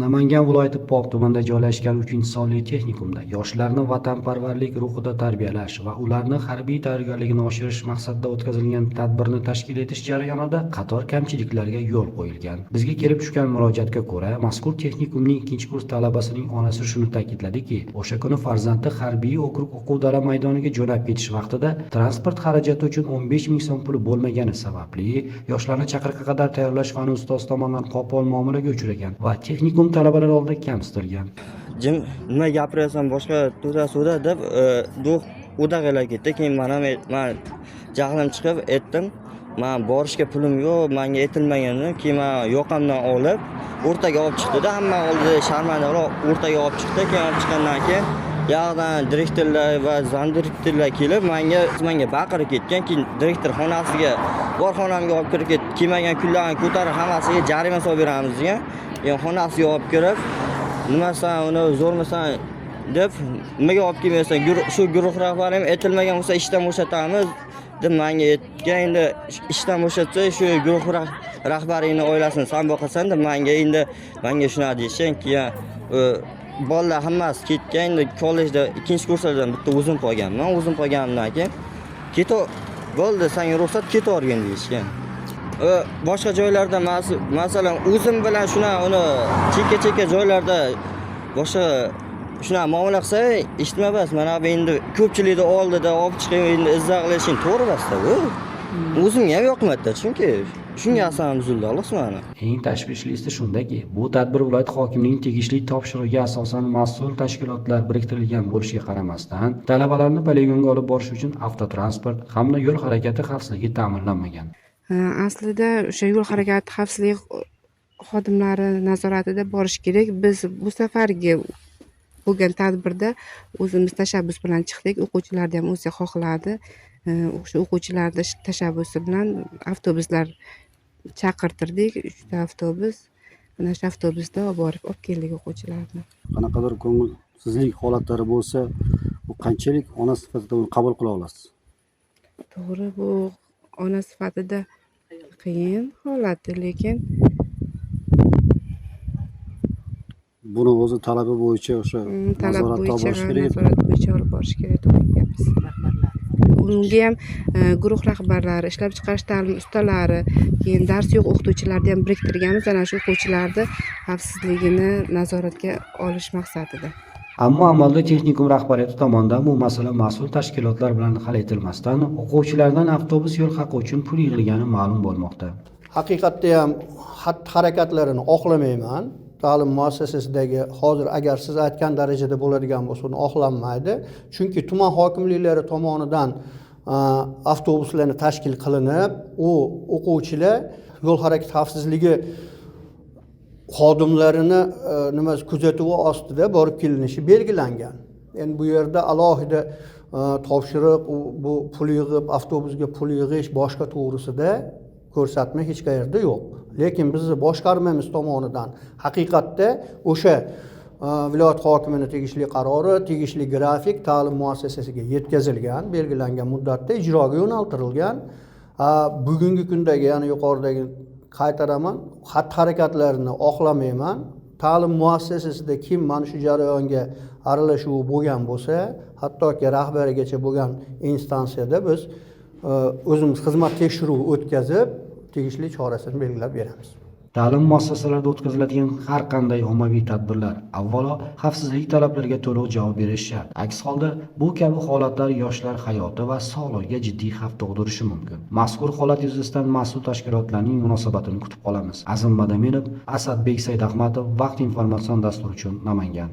Namangan viloyati Pop tumanida joylashgan 3-sonli texnikumda yoshlarni vatanparvarlik ruhida tarbiyalash va ularni harbiy tayyorgarligini oshirish maqsadida o'tkazilgan tadbirni tashkil etish jarayonida qator kamchiliklarga yo'l qo'yilgan. Bizga kelib tushgan murojaatga ko'ra, mazkur texnikumning 2-kurs talabasining onasi shuni ta'kidladiki, o'sha kuni farzandi harbiy okrug o'quv-dala maydoniga jo'nab ketish vaqtida transport xarajati uchun 15 ming so'm puli bo'lmagani sababli yoshlarni chaqiriqqa qadar tayyorlash fani ustozi tomonidan qo'pol muomalaga uchragan va texnikum talabalar oldida kamsitilgan. Nima gapirasan boshqa to'da deb o'dag'alar ketdi. Keyin men jahlim chiqib aytdim. Men borishga pulim yo'q, menga aytilmaganini keyin men yoqamdan olib o'rtaga olib chiqdi-da, hamma oldida sharmandaroq o'rtaga olib chiqdi. Keyin olib chiqqandan keyin yoqdan direktorlar va zamdirektorlar kelib menga baqirib ketgan. Keyin direktor xonasiga, bor xonamga olib kirib ketdi. Kelmagan kunlarni ko'tarib hammasiga jarima solib beramiz degan. Xonasiga olib kirib, nimasan, uni zo'rmisan deb, nimaga olib kelmaysan? Shu guruh rahbarim aytilmagan bo'lsa ishdan bo'shatamiz deb menga aytgan. Endi ishdan bo'shatsa, shu guruh rahbaringning oilasini sen boqasan deb menga shuna deyishgan. Keyin bolalar hammasi ketgan. Endi kollejda 2-kurslardan bitta o'zim qolganman. O'zim qolganimdan keyin bo'ldi, senga ruxsat ketavergin deyishgan. Boshqa joylarda masalan o'zim bilan uni chekka joylarda boshqa shuna muomala qilsa eshitmamas. Mana bu endi ko'pchilikni oldida olib chiqib endi izohlashing to'g'ri emas-da bu. O'zimga ham yoqmaydi, chunki shunga asabim buzildi, Allohsmani. Eng tashvishlisi shundaki, bu tadbir viloyat hokimining tegishli topshirig'iga asosan mas'ul tashkilotlar biriktirilgan bo'lishiga qaramasdan, talabalarni poligonga olib borish uchun avtotransport hamda yo'l harakati xavfsizligi ta'minlanmagan. Aslida o'sha yo'l harakati xavfsizligi xodimlari nazoratida borish kerak. Biz bu safargi bo'lgan tadbirda o'zimiz tashabbus bilan chiqdik. O'quvchilarni ham o'zi xohladi. O'sha o'quvchilarning tashabbusi bilan avtobuslar chaqirtirdik. 3 ta avtobus. Mana shu avtobusda olib borib keldik o'quvchilarni. Qanaqadir ko'ngilsizlik holatlari bo'lsa, bu qanchalik ona sifatida uni qabul qila olasiz? To'g'ri, bu ona sifatida qiyin holat, lekin buni o'zi talabi bo'yicha o'sha talab nazoratga bo'yicha olish kerak. nazorat bo'yicha olib borish kerak degan gapmiz. Unga ham guruh rahbarlari, ishlab chiqarish ta'lim ustalari, keyin dars yo'q o'qituvchilarni ham biriktirganmiz, ana shu o'quvchilarni xavfsizligini nazoratga olish maqsadida. Ammo amalda texnikum rahbariyati tomonidan bu masala mas'ul tashkilotlar bilan hal etilmasdan, o'quvchilardan avtobus yo'l haqi uchun pul yig'ilgani ma'lum bo'lmoqda. Haqiqatda ham xatti-harakatlarini oqlamayman. Ta'lim muassasasidagi hozir agar siz aytgan darajada bo'ladigan bo'lsa, uni oqlanmaydi. Chunki tuman hokimliklari tomonidan avtobuslarni tashkil qilinib, u o'quvchilar yo'l harakati xavfsizligi xodimlarini kuzatuvi ostida borib kelinishi belgilangan. Endi bu yerda alohida topshiriq, bu pul yig'ib, avtobusga pul yig'ish boshqa to'g'risida ko'rsatma hech qayerda yo'q. Lekin bizni boshqarmamiz tomonidan haqiqatda o'sha viloyat hokimining tegishli qarori, tegishli grafik ta'lim muassasasiga yetkazilgan, belgilangan muddatda ijroga yo'naltirilgan. Bugungi kundagi, ya'ni yuqoridagi qaytaraman, xatti-harakatlarini oqlamayman. Ta'lim muassasasida kim mana shu jarayonga aralashuvi bo'lgan bo'lsa, hattoki rahbarigacha bo'lgan instansiyada biz o'zimiz xizmat tekshiruvi o'tkazib, tegishli chorasini belgilab beramiz. Ta'lim muassasalarida o'tkaziladigan har qanday ommaviy tadbirlar avvalo xavfsizlik talablariga to'liq javob berishi shart. Aks holda bu kabi holatlar yoshlar hayoti va sog'lig'iga jiddiy xavf tug'dirishi mumkin. Mazkur holat yuzasidan mas'ul tashkilotlarning munosabatini kutib qolamiz. Azim Madaminov, Asadbek Saidahmatov, Vaqt informatsion dasturi uchun Namangan.